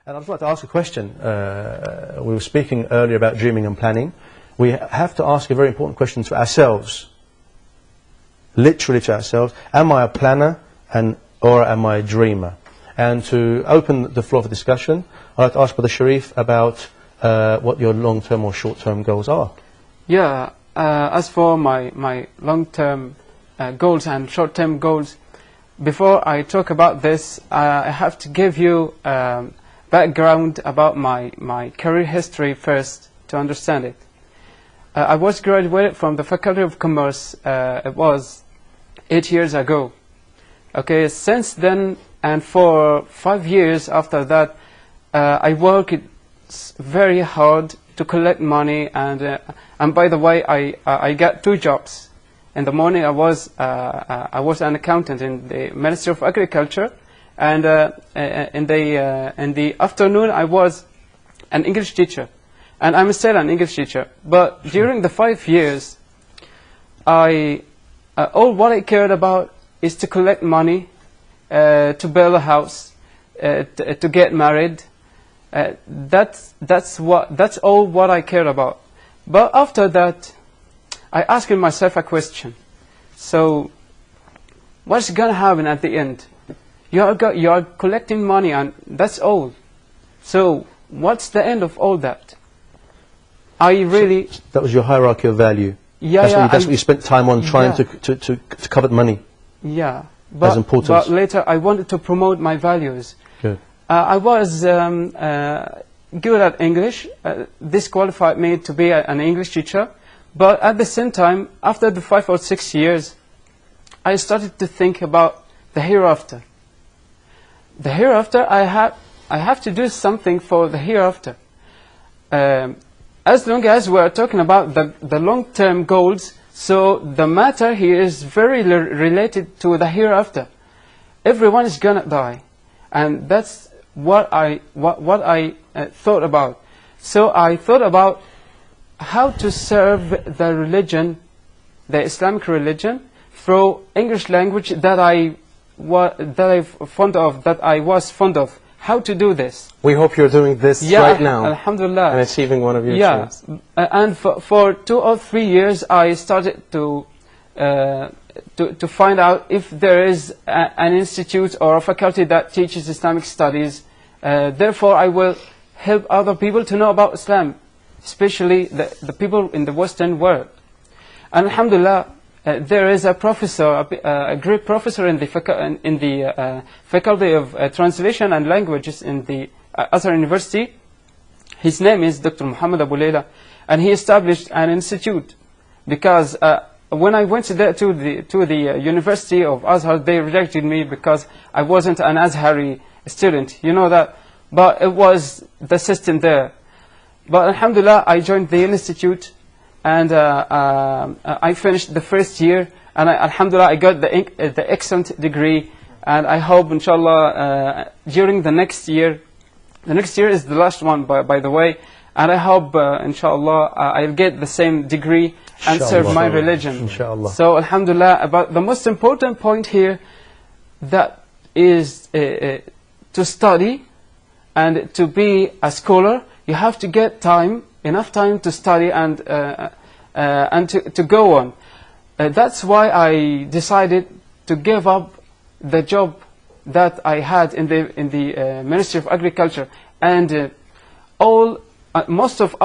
And I'd like to ask a question. We were speaking earlier about dreaming and planning. We have to ask a very important question to ourselves, literally to ourselves. Am I a planner or am I a dreamer? And to open the floor for discussion, I'd like to ask Brother Sharif about what your long-term or short-term goals are. Yeah, as for my long-term goals and short-term goals, before I talk about this, I have to give you background about my career history first to understand it. I was graduated from the Faculty of Commerce, it was 8 years ago. Okay, since then and for 5 years after that, I worked very hard to collect money, and by the way, I got 2 jobs. In the morning, I was an accountant in the Ministry of Agriculture, and in the afternoon, I was an English teacher, and I'm still an English teacher. But during the 5 years, all what I cared about is to collect money, to build a house, to get married. That's all what I cared about. But after that, I asked myself a question. So, what's gonna happen at the end? You are collecting money, and that's all. So, what's the end of all that? That was your hierarchy of value. Yeah, that's what you spent time on, trying to cover the money. Yeah, but later I wanted to promote my values. Good. I was good at English. This qualified me to be an English teacher. But at the same time, after the 5 or 6 years, I started to think about the hereafter. The hereafter, I have to do something for the hereafter. As long as we are talking about the long-term goals, so the matter here is very related to the hereafter. Everyone is gonna die, and that's what I thought about. So I thought about how to serve the religion, the Islamic religion, through English language that I was fond of. How to do this? We hope you're doing this right now. Alhamdulillah. And achieving one of your dreams. And for 2 or 3 years, I started to find out if there is an institute or a faculty that teaches Islamic studies. Therefore, I will help other people to know about Islam, especially the people in the Western world. And alhamdulillah, there is a professor, a great professor in the Faculty of Translation and Languages in the Azhar University. His name is Dr. Muhammad Abu Layla, and he established an institute. Because when I went there to the University of Azhar, they rejected me because I wasn't an Azhari student, you know that. But it was the system there. But alhamdulillah, I joined the institute, and I finished the first year, and alhamdulillah, I got the excellent degree. And I hope, inshallah, during the next year is the last one, by the way, and I hope, inshallah, I'll get the same degree and serve my religion. Inshallah. So, alhamdulillah, about the most important point here, that is to study and to be a scholar. You have to get enough time to study and to go on. That's why I decided to give up the job that I had in the Ministry of Agriculture, and most of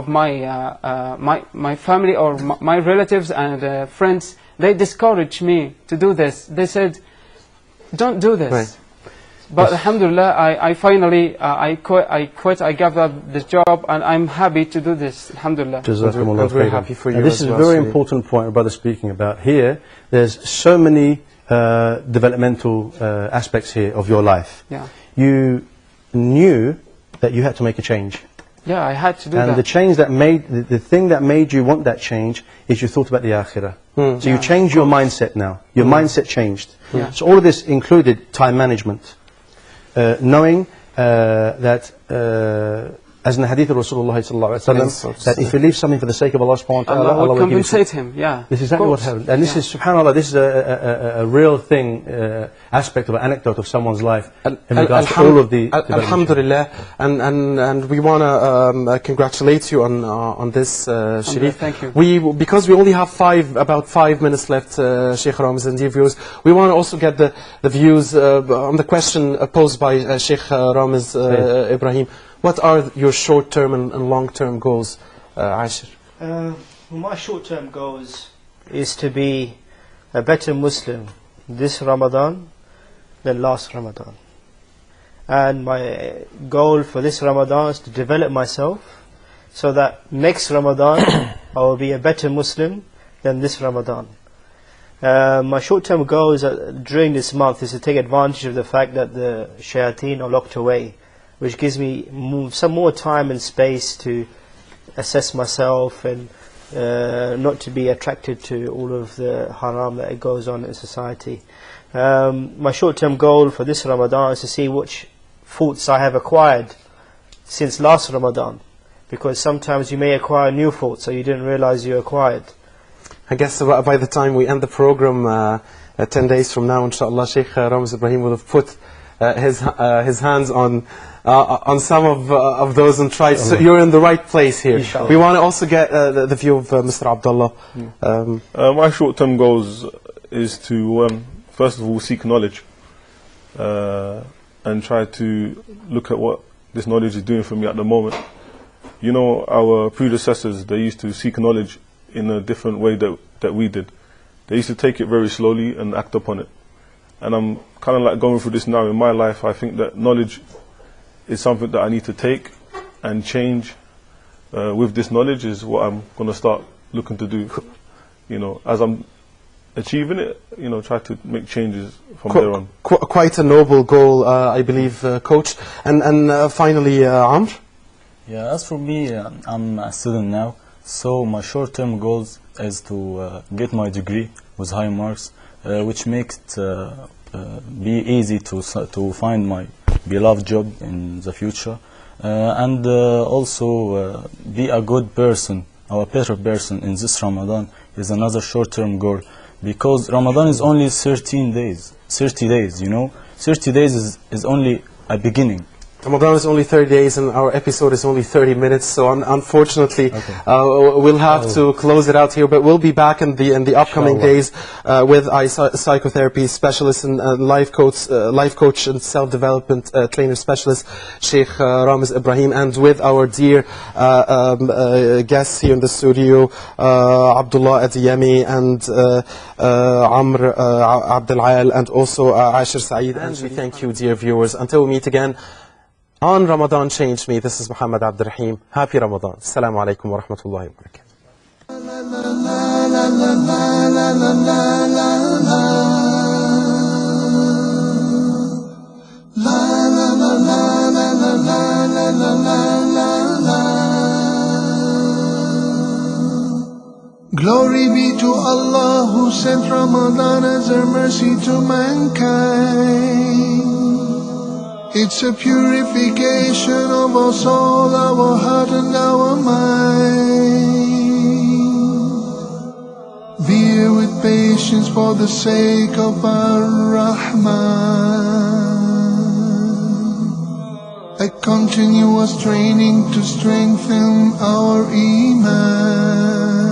my family or my relatives and friends, they discouraged me to do this. They said, "Don't do this." Right. But alhamdulillah, I finally quit. I gave up the job, and I'm happy to do this. Alhamdulillah. I'm very happy for you. This is a very important point our brother's speaking about here. There's so many developmental aspects here of your life. Yeah. You knew that you had to make a change. Yeah, I had to do that. And the change that the thing that made you want that change is you thought about the akhirah. So you changed your mindset now. Your mindset changed. Yeah. So all of this included time management. Knowing that as in the hadith of Rasulullah ﷺ, that if he leaves something for the sake of Allah subhanahu wa ta'ala, Allah will compensate him. Yeah. This is exactly what happened. And this is, subhanAllah, this is a real thing, aspect of an anecdote of someone's life in regards to all of the Alhamdulillah. And we want to congratulate you on this, Sharif. Thank you. Because we only have about 5 minutes left, Sheikh Ramiz and dear viewers, we want to also get the views on the question posed by Sheikh Ramiz Ibrahim. What are your short-term and long-term goals, Ashir? My short-term goals is to be a better Muslim this Ramadan than last Ramadan. And my goal for this Ramadan is to develop myself so that next Ramadan I will be a better Muslim than this Ramadan. My short-term goals during this month is to take advantage of the fact that the shayateen are locked away, which gives me some more time and space to assess myself and not to be attracted to all of the haram that goes on in society. My short-term goal for this Ramadan is to see which faults I have acquired since last Ramadan, because sometimes you may acquire new faults that you didn't realize you acquired. I guess by the time we end the program, 10 days from now, inshallah, Sheikh Ramiz Ibrahim will have put his hands on some of those and tried. So you're in the right place here. We want to also get the view of Mr. Abdullah. My short-term goals is to first of all seek knowledge and try to look at what this knowledge is doing for me at the moment. You know, our predecessors, they used to seek knowledge in a different way that we did. They used to take it very slowly and act upon it. And I'm kind of like going through this now in my life. I think that knowledge is something that I need to take and change. With this knowledge is what I'm going to start looking to do. You know, as I'm achieving it, you know, try to make changes from there on. Quite a noble goal, I believe, Coach. And finally, Amr? Yeah, as for me, I'm a student now. So my short-term goals is to get my degree with high marks, which makes it be easy to find my beloved job in the future, and also be a good person or a better person in this Ramadan is another short-term goal, because Ramadan is only 30 days, you know. 30 days is only a beginning. Ramadan is only 30 days and our episode is only 30 minutes, so unfortunately we'll have to close it out here, but we'll be back in the upcoming days with a psychotherapy specialist and life coach and self-development trainer specialist, Sheikh Ramiz Ibrahim, and with our dear guests here in the studio, Abdullah Adiyemi and Amr Abdel Al, and also Ashir Saeed. And we thank you, dear viewers. Until we meet again on Ramadan Changed Me, this is Muhammad Abdul Rahim. Happy Ramadan. Assalamu alaikum wa rahmatullahi wa barakatuh. Glory be to Allah who sent Ramadan as a mercy to mankind. It's a purification of our soul, our heart and our mind. Bear with patience for the sake of our Rahman. A continuous training to strengthen our Iman.